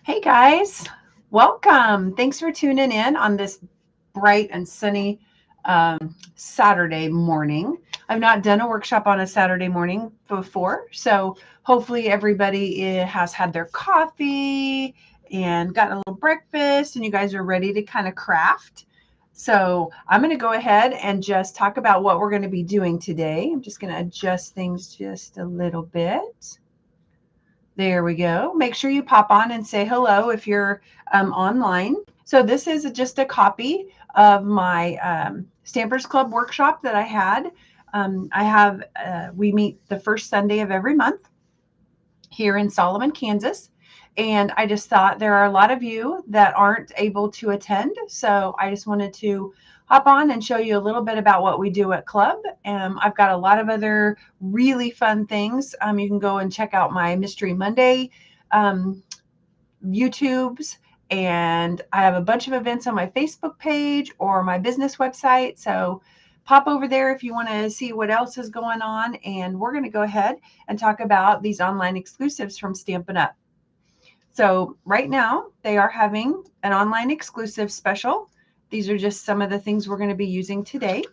Hey guys, welcome. Thanks for tuning in on this bright and sunny Saturday morning. I've not done a workshop on a Saturday morning before, so hopefully everybody has had their coffee and gotten a little breakfast, and you guys are ready to kind of craft. So I'm going to go ahead and just talk about what we're going to be doing today. I'm just going to adjust things just a little bit. There we go. Make sure you pop on and say hello if you're online. So this is just a copy of my Stampers Club workshop that I had. We meet the first Sunday of every month here in Solomon, Kansas. And I just thought there are a lot of you that aren't able to attend. So I just wanted to hop on and show you a little bit about what we do at Club. I've got a lot of other really fun things. You can go and check out my Mystery Monday YouTubes. And I have a bunch of events on my Facebook page or my business website. So pop over there if you want to see what else is going on. And we're going to go ahead and talk about these online exclusives from Stampin' Up! So right now they are having an online exclusive special. These are just some of the things we're going to be using today.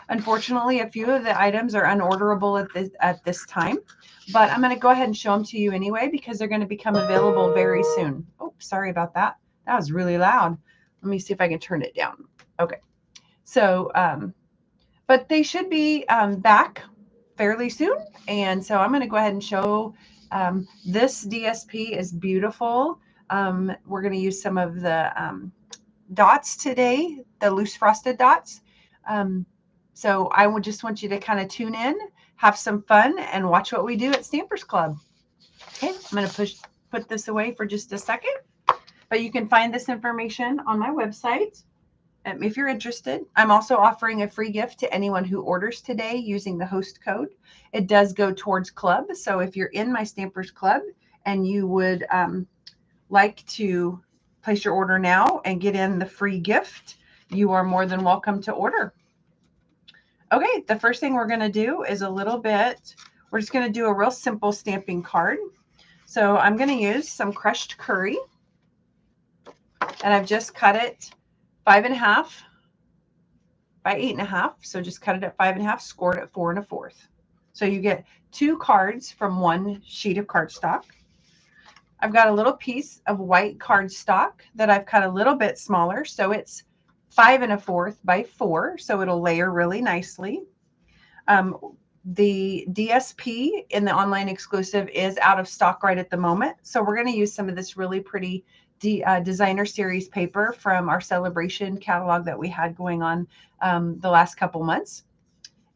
Unfortunately, a few of the items are unorderable at this time, but I'm going to go ahead and show them to you anyway because they're going to become available very soon. Oh, sorry about that. That was really loud. Let me see if I can turn it down. Okay. So, but they should be back fairly soon. And so I'm going to go ahead and show this DSP is beautiful. We're going to use some of the dots today, the loose frosted dots. So I would just want you to kind of tune in, have some fun, and watch what we do at Stampers Club. Okay, I'm going to put this away for just a second. But you can find this information on my website if you're interested. I'm also offering a free gift to anyone who orders today using the host code. It does go towards Club. So if you're in my Stampers Club and you would like to place your order now and get in the free gift, you are more than welcome to order. Okay, the first thing we're going to do is we're just going to do a real simple stamping card. So I'm going to use some crushed curry, and I've just cut it 5.5 by 8.5. So just cut it at 5.5, scored at 4 1/4. So you get 2 cards from 1 sheet of cardstock. I've got a little piece of white cardstock that I've cut a little bit smaller. So it's 5 1/4 by 4. So it'll layer really nicely. The DSP in the online exclusive is out of stock right at the moment. So we're going to use some of this really pretty designer series paper from our celebration catalog that we had going on the last couple months.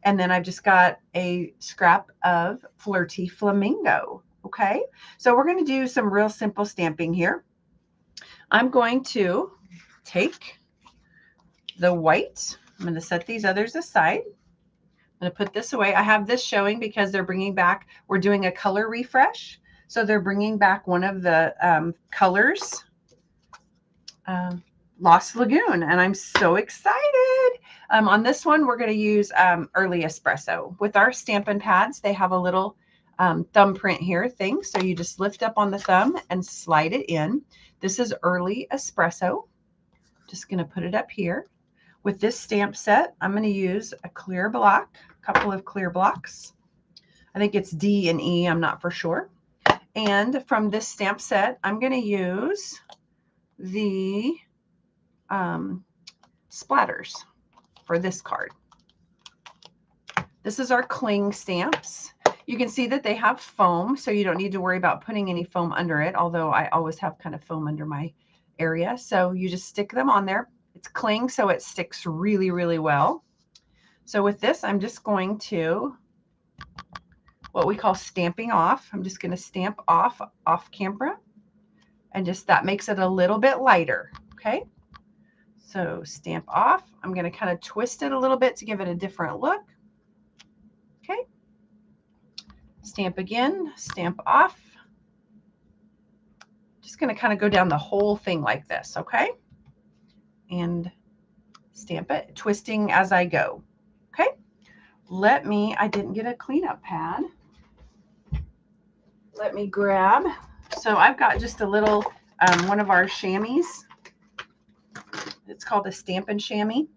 And then I've just got a scrap of Flirty Flamingo. Okay, so we're going to do some real simple stamping here. I'm going to take the white. I'm going to set these others aside. I'm going to put this away. I have this showing because they're bringing back, we're doing a color refresh. So they're bringing back one of the colors, Lost Lagoon, and I'm so excited. On this one, we're going to use Early Espresso. With our Stampin' Pads, they have a little thumbprint here thing. So you just lift up on the thumb and slide it in. This is Early Espresso. Just going to put it up here. With this stamp set, I'm going to use a clear block, a couple of clear blocks. I think it's D and E, I'm not for sure. And from this stamp set, I'm going to use the splatters for this card. This is our cling stamps. You can see that they have foam, so you don't need to worry about putting any foam under it, although I always have kind of foam under my area. So you just stick them on there. It's cling, so it sticks really, really well. So with this, I'm just going to, what we call stamping off. I'm just going to stamp off camera, and just that makes it a little bit lighter. Okay. So stamp off. I'm going to kind of twist it a little bit to give it a different look. Okay. Stamp again, stamp off. Just going to kind of go down the whole thing like this, okay? And stamp it, twisting as I go. Okay. I didn't get a cleanup pad. Let me grab. So I've got just a little one of our chamois. It's called a Stampin' Chamois.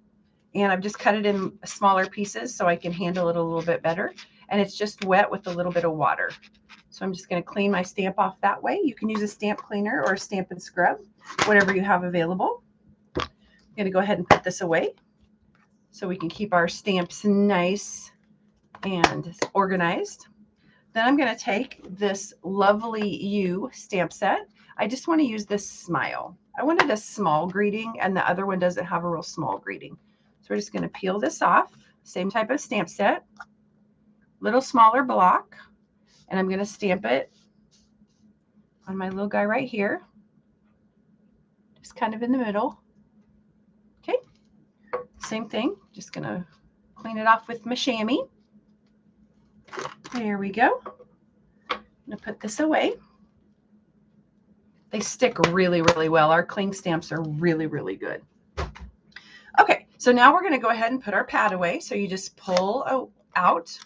And I've just cut it in smaller pieces so I can handle it a little bit better. And it's just wet with a little bit of water. So I'm just going to clean my stamp off that way. You can use a stamp cleaner or a stamp and scrub, whatever you have available. I'm going to go ahead and put this away so we can keep our stamps nice and organized. Then I'm going to take this Lovely You stamp set. I just want to use this Smile. I wanted a small greeting, and the other one doesn't have a real small greeting. So we're just going to peel this off. Same type of stamp set, little smaller block, and I'm going to stamp it on my little guy right here, just kind of in the middle. Okay, same thing, just going to clean it off with my chamois. There we go. I'm going to put this away. They stick really, really well. Our cling stamps are really, really good. Okay, so now we're going to go ahead and put our pad away. So you just pull out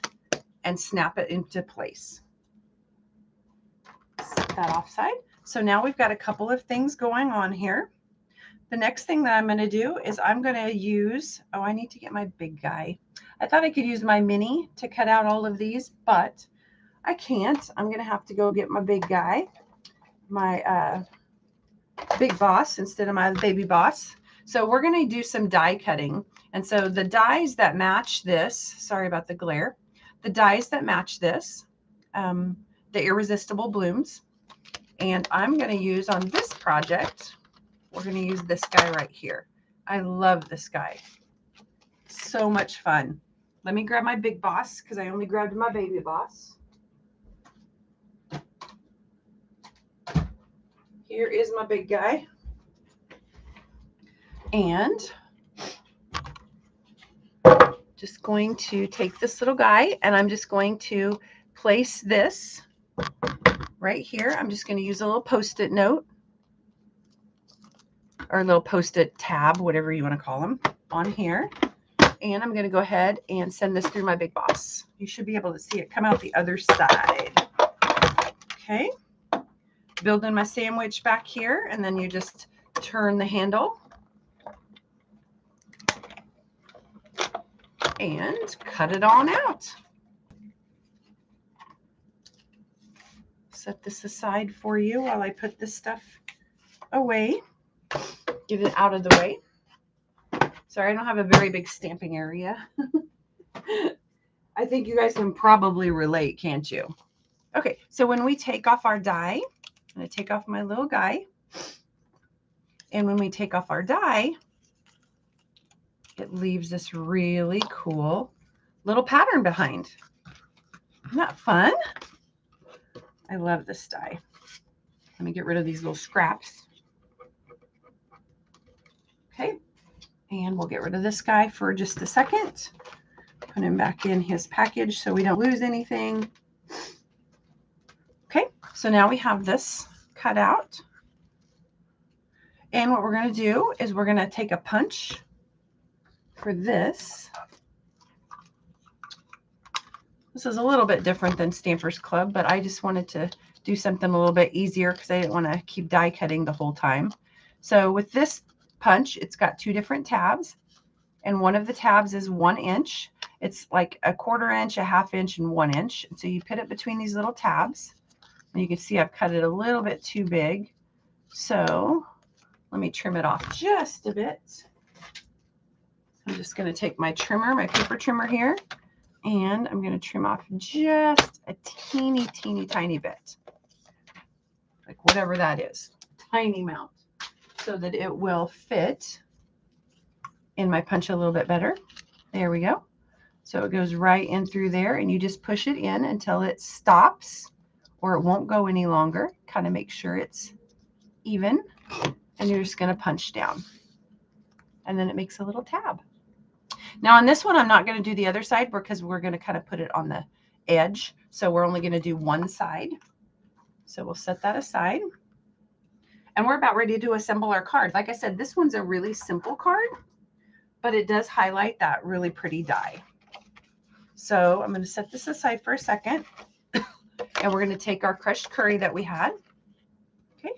and snap it into place. Set that offside. So now we've got a couple of things going on here. The next thing that I'm going to do is I'm going to use, oh, I need to get my big guy. I thought I could use my mini to cut out all of these, but I can't. I'm going to have to go get my big guy, my big boss instead of my baby boss. So we're going to do some die cutting. And so the dies that match this, sorry about the glare, the dies that match this, the Irresistible Blooms. And I'm going to use on this project, we're going to use this guy right here. I love this guy. So much fun. Let me grab my big boss because I only grabbed my baby boss. Here is my big guy. And just going to take this little guy and I'm just going to place this right here. I'm just going to use a little Post-it note or a little Post-it tab, whatever you want to call them, on here. And I'm going to go ahead and send this through my big boss. You should be able to see it come out the other side. Okay. Building my sandwich back here, and then you just turn the handle and cut it on out. Set this aside for you while I put this stuff away. Get it out of the way. Sorry, I don't have a very big stamping area. I think you guys can probably relate, can't you? Okay, so when we take off our die, I'm going to take off my little guy. And when we take off our die, it leaves this really cool little pattern behind. Isn't that fun? I love this die. Let me get rid of these little scraps. Okay, and we'll get rid of this guy for just a second. Put him back in his package so we don't lose anything. Okay, so now we have this cut out. And what we're going to do is we're going to take a punch for this. This is a little bit different than Stampers Club, but I just wanted to do something a little bit easier because I didn't want to keep die cutting the whole time. So with this punch, it's got two different tabs, and one of the tabs is 1 inch. It's like a 1/4 inch, a 1/2 inch, and 1 inch. And so you put it between these little tabs, and you can see I've cut it a little bit too big. So let me trim it off just a bit. I'm just going to take my trimmer, my paper trimmer here, and I'm going to trim off just a teeny, teeny, tiny bit. Like whatever that is, tiny amount, so that it will fit in my punch a little bit better. There we go. So it goes right in through there, and you just push it in until it stops or it won't go any longer. Kind of make sure it's even, and you're just going to punch down. And then it makes a little tab. Now on this one, I'm not going to do the other side because we're going to kind of put it on the edge. So we're only going to do one side. So we'll set that aside. And we're about ready to assemble our card. Like I said, this one's a really simple card, but it does highlight that really pretty die. So I'm going to set this aside for a second. And we're going to take our crushed curry that we had. Okay.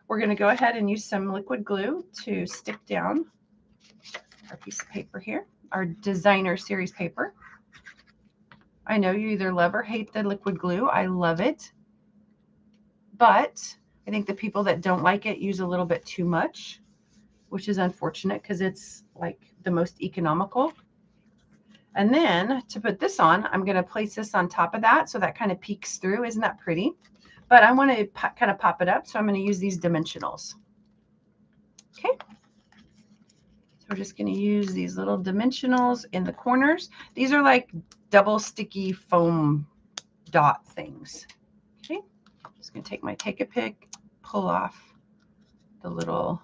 we're going to go ahead and use some liquid glue to stick down our piece of paper here, our designer series paper. I know you either love or hate the liquid glue. I love it. But I think the people that don't like it use a little bit too much, which is unfortunate because it's like the most economical. And then to put this on, I'm going to place this on top of that so that kind of peeks through. Isn't that pretty? But I want to kind of pop it up, so I'm going to use these dimensionals. Okay. So we're just going to use these little dimensionals in the corners. These are like double sticky foam dot things. Okay. Just going to take my Take-A-Pick, pull off the little,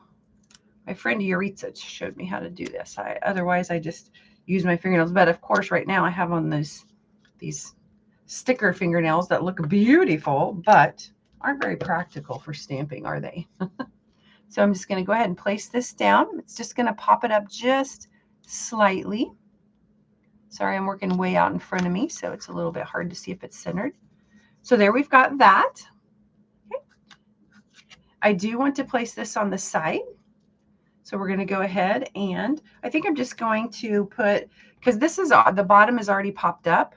my friend Yuritsa showed me how to do this. Otherwise I just use my fingernails. But of course right now I have on these sticker fingernails that look beautiful, but aren't very practical for stamping, are they? So I'm just going to go ahead and place this down. It's just going to pop it up just slightly. Sorry, I'm working way out in front of me, so it's a little bit hard to see if it's centered. So there we've got that. Okay. I do want to place this on the side. So we're going to go ahead and I think I'm just going to put, because this is the bottom is already popped up.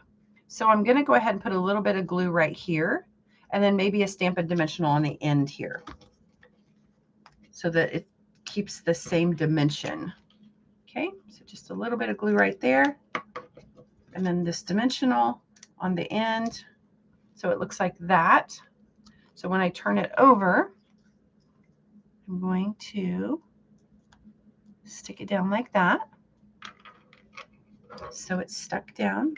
So I'm going to go ahead and put a little bit of glue right here and then maybe a Stampin' Dimensional on the end here so that it keeps the same dimension. Okay, so just a little bit of glue right there and then this dimensional on the end. So it looks like that. So when I turn it over, I'm going to stick it down like that. So it's stuck down.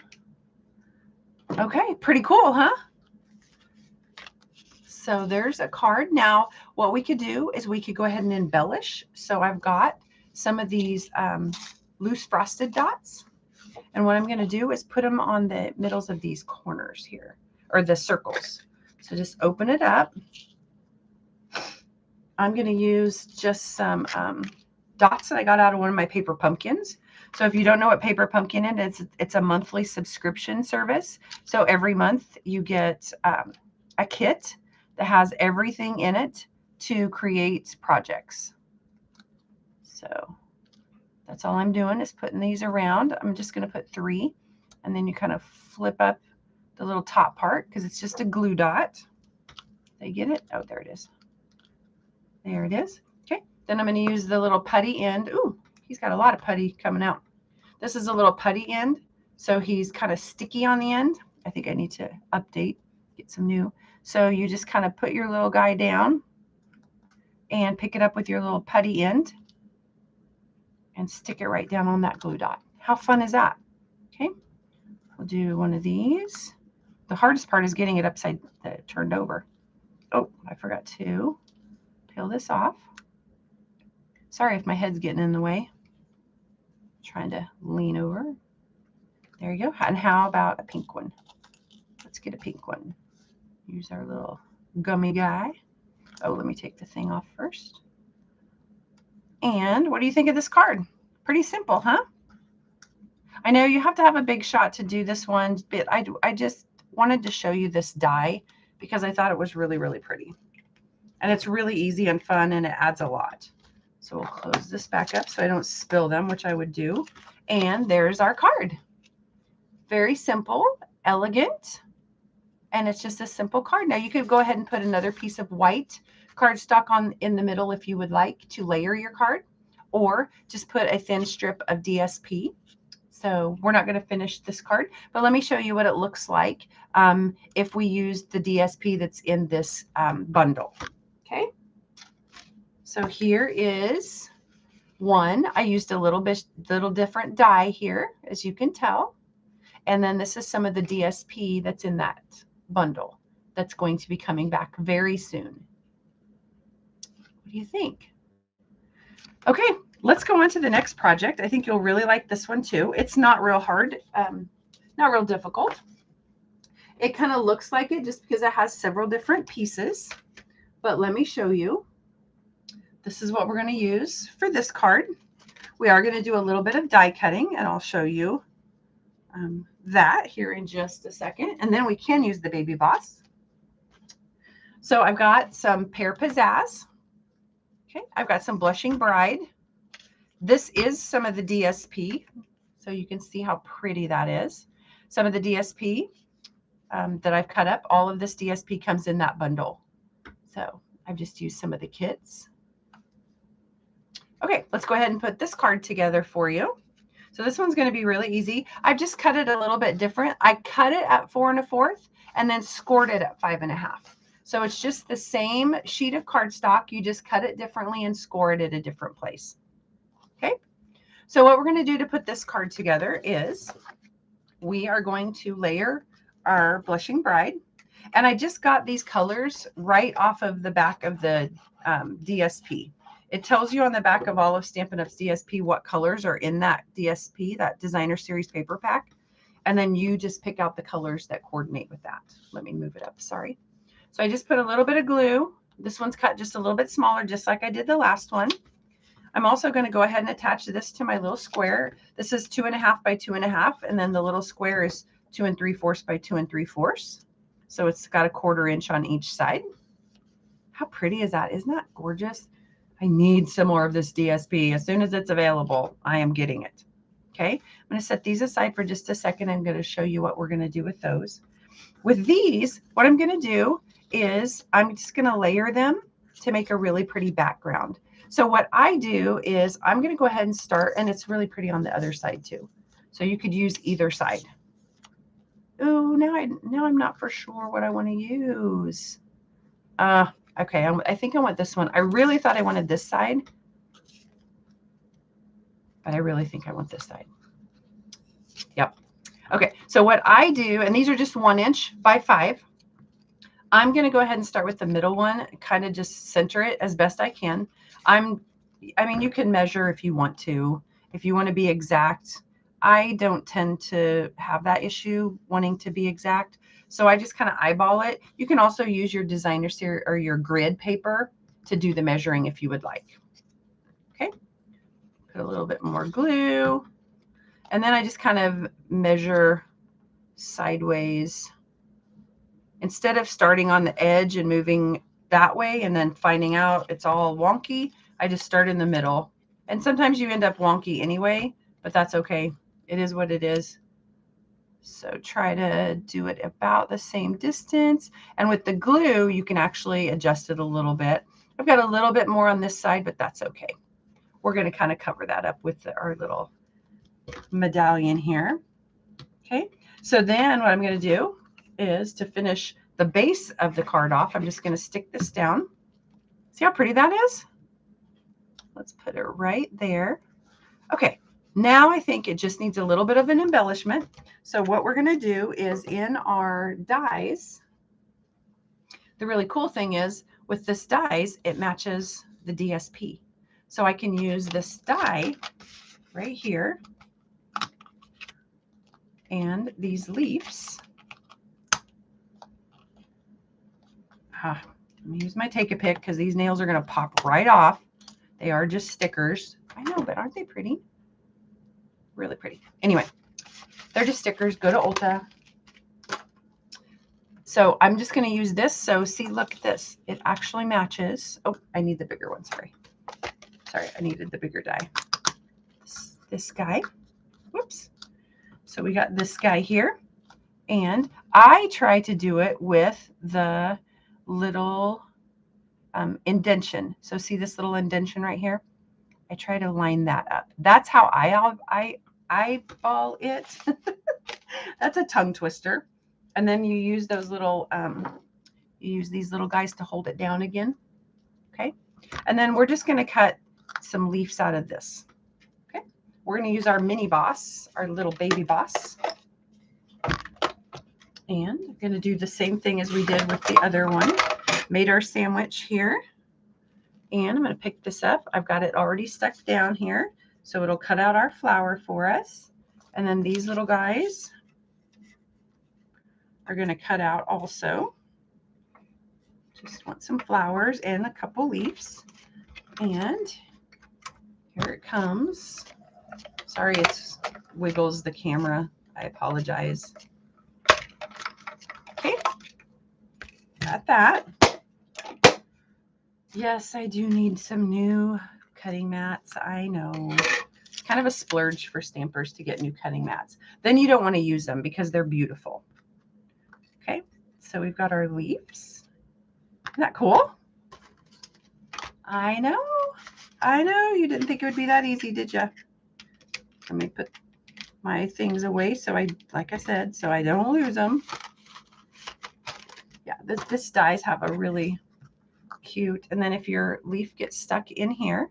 Okay, pretty cool, huh? So there's a card. Now, what we could do is we could go ahead and embellish. So I've got some of these loose frosted dots. And what I'm going to do is put them on the middles of these corners here, or the circles. So just open it up. I'm going to use just some dots that I got out of one of my paper pumpkins. So if you don't know what Paper Pumpkin is, it's a monthly subscription service. So every month you get a kit that has everything in it to create projects. So that's all I'm doing is putting these around. I'm just going to put 3, and then you kind of flip up the little top part because it's just a glue dot. Did I get it? Oh, there it is. There it is. Okay. Then I'm going to use the little putty end. Ooh, he's got a lot of putty coming out. This is a little putty end, so he's kind of sticky on the end. I think I need to update, get some new. So you just kind of put your little guy down and pick it up with your little putty end and stick it right down on that glue dot. How fun is that? Okay, we'll do one of these. The hardest part is getting it turned over. Oh, I forgot to peel this off. Sorry if my head's getting in the way. Trying to lean over. There you go. And how about a pink one? Let's get a pink one. Use our little gummy guy. Oh, let me take the thing off first. And what do you think of this card? Pretty simple, huh? I know you have to have a big shot to do this one, but I just wanted to show you this die because I thought it was really, really pretty. And it's really easy and fun, and it adds a lot. So we'll close this back up so I don't spill them, which I would do. And there's our card. Very simple, elegant, and it's just a simple card. Now you could go ahead and put another piece of white cardstock in the middle if you would like to layer your card, or just put a thin strip of DSP. So we're not going to finish this card, but let me show you what it looks like if we use the DSP that's in this bundle. Okay. So here is one. I used a little different die here, as you can tell. And then this is some of the DSP that's in that bundle that's going to be coming back very soon. What do you think? Okay, let's go on to the next project. I think you'll really like this one too. It's not real hard, not real difficult. It kind of looks like it just because it has several different pieces. But let me show you. This is what we're going to use for this card. We are going to do a little bit of die cutting, and I'll show you that here in just a second. And then we can use the Baby Boss. So I've got some Pear Pizzazz. Okay, I've got some Blushing Bride. This is some of the DSP, so you can see how pretty that is. Some of the DSP that I've cut up, all of this DSP comes in that bundle. So I've just used some of the kits. Okay, let's go ahead and put this card together for you. So this one's going to be really easy. I've just cut it a little bit different. I cut it at 4 1/4 and then scored it at 5 1/2. So it's just the same sheet of cardstock. You just cut it differently and score it at a different place. Okay. So what we're going to do to put this card together is we are going to layer our Blushing Bride. And I just got these colors right off of the back of the DSP. It tells you on the back of all of Stampin' Up's DSP what colors are in that DSP, that Designer Series paper pack. And then you just pick out the colors that coordinate with that. Let me move it up, sorry. So I just put a little bit of glue. This one's cut just a little bit smaller, just like I did the last one. I'm also going to go ahead and attach this to my little square. This is 2 1/2 by 2 1/2, and then the little square is 2 3/4 by 2 3/4. So it's got a 1/4 inch on each side. How pretty is that? Isn't that gorgeous? I need some more of this DSP. As soon as it's available, I am getting it. Okay, I'm going to set these aside for just a second. I'm going to show you what we're going to do with those. With these, what I'm going to do is I'm just going to layer them to make a really pretty background. So what I do is I'm going to go ahead and start, and it's really pretty on the other side too. So you could use either side. Oh, now I'm not for sure what I want to use. Okay, I think I want this one. I really thought I wanted this side, but I really think I want this side. Yep. Okay, so what I do, and these are just 1 inch by 5. I'm going to go ahead and start with the middle one, kind of just center it as best I can. I mean, you can measure if you want to. If you want to be exact, I don't tend to have that issue wanting to be exact. So I just kind of eyeball it. You can also use your Designer Series or your grid paper to do the measuring if you would like. Okay. Put a little bit more glue. And then I just kind of measure sideways. Instead of starting on the edge and moving that way and then finding out it's all wonky, I just start in the middle. And sometimes you end up wonky anyway, but that's okay. It is what it is. So try to do it about the same distance. And with the glue, you can actually adjust it a little bit. I've got a little bit more on this side, but that's okay. We're going to kind of cover that up with our little medallion here. Okay. So then what I'm going to do is to finish the base of the card off, I'm just going to stick this down. See how pretty that is? Let's put it right there. Okay. Now I think it just needs a little bit of an embellishment. So what we're going to do is in our dies, the really cool thing is with this dies, it matches the DSP. So I can use this die right here and these leaves. Let me use my Take-A-Pick because these nails are going to pop right off. They are just stickers. I know, but aren't they pretty? Really pretty. Anyway, they're just stickers. Go to Ulta. So I'm just going to use this. So see, look at this. It actually matches. Oh, I need the bigger one. Sorry, I needed the bigger die. This guy. Whoops. So we got this guy here. And I try to do it with the little indentation. So see this little indentation right here? I try to line that up. That's how I eyeball it. That's a tongue twister. And then you use those little, you use these little guys to hold it down again. Okay. And then we're just going to cut some leaves out of this. Okay. We're going to use our mini boss, our little baby boss. And I'm going to do the same thing as we did with the other one. Made our sandwich here. And I'm going to pick this up. I've got it already stuck down here. So it'll cut out our flower for us. And then these little guys are going to cut out also. Just want some flowers and a couple leaves. And here it comes. Sorry, it wiggles the camera. I apologize. Okay. Got that. Yes, I do need some new cutting mats. I know. It's kind of a splurge for stampers to get new cutting mats. Then you don't want to use them because they're beautiful. Okay, so we've got our leaves. Isn't that cool? I know. I know. You didn't think it would be that easy, did you? Let me put my things away so like I said, so I don't lose them. Yeah, this dies have a really cute, and then if your leaf gets stuck in here,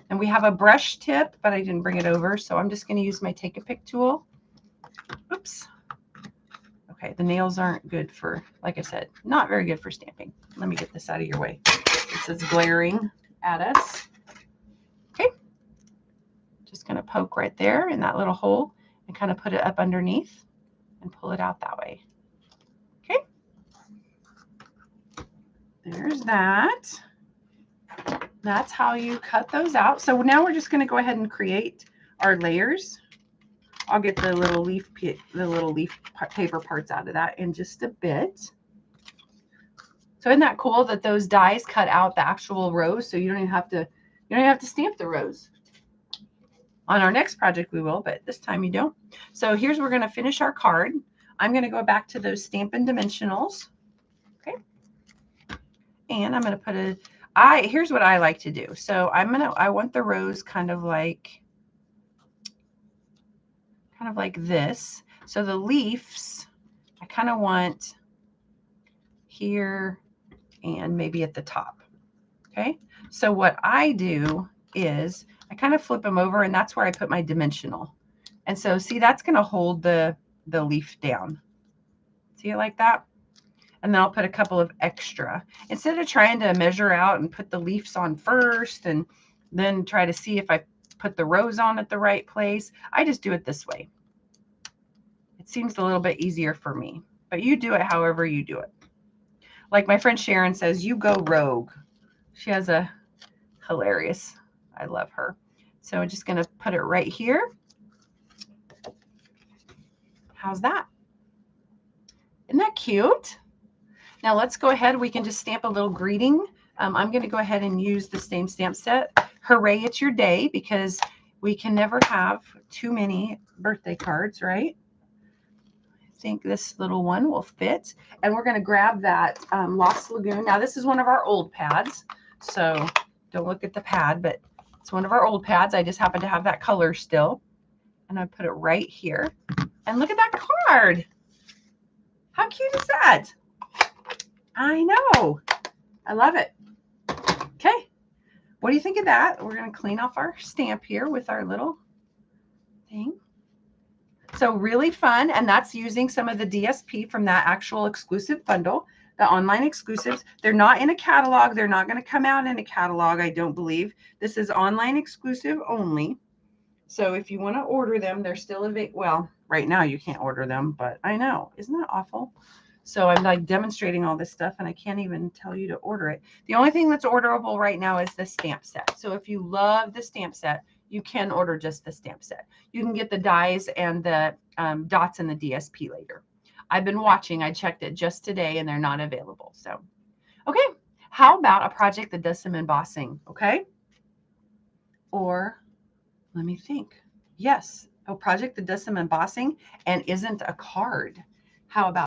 and we have a brush tip, but I didn't bring it over, so I'm just going to use my take a pick tool. Oops. Okay, the nails aren't good for, like I said, not very good for stamping. Let me get this out of your way. This is glaring at us. Okay, just going to poke right there in that little hole and kind of put it up underneath and pull it out that way. Okay, there's that. That's how you cut those out. So now we're just going to go ahead and create our layers. I'll get the little leaf paper parts out of that in just a bit. So isn't that cool that those dies cut out the actual rows, so you don't even have to stamp the rows. On our next project we will, but this time you don't. So here's we're going to finish our card. I'm going to go back to those Stampin' Dimensionals. Okay. And I'm going to put here's what I like to do. So I want the rows kind of like this. So the leaves, I kind of want here and maybe at the top. Okay. So what I do is I kind of flip them over, and that's where I put my dimensional. And so see, that's going to hold the leaf down. See it like that? And then I'll put a couple of extra. Instead of trying to measure out and put the leaves on first and then try to see if I put the rows on at the right place, I just do it this way. It seems a little bit easier for me, but you do it however you do it. Like my friend Sharon says, you go rogue. She has a hilarious, I love her. So I'm just going to put it right here. How's that? Isn't that cute? Now let's go ahead. We can just stamp a little greeting. I'm going to go ahead and use the same stamp set. Hooray, it's your day, because we can never have too many birthday cards, right? I think this little one will fit. And we're going to grab that Lost Lagoon. Now this is one of our old pads, so don't look at the pad, but it's one of our old pads. I just happen to have that color still. And I put it right here. And look at that card. How cute is that? I know. I love it. Okay. What do you think of that? We're going to clean off our stamp here with our little thing. So really fun. And that's using some of the DSP from that actual exclusive bundle, the online exclusives. They're not in a catalog. They're not going to come out in a catalog, I don't believe. This is online exclusive only. So if you want to order them, they're still available. Well, right now you can't order them, but I know. Isn't that awful? So I'm like demonstrating all this stuff, and I can't even tell you to order it. The only thing that's orderable right now is the stamp set. So if you love the stamp set, you can order just the stamp set. You can get the dies and the dots and the DSP later. I've been watching. I checked it just today, and they're not available. So, okay. How about a project that does some embossing? Okay. Or let me think. Yes, a project that does some embossing and isn't a card. How about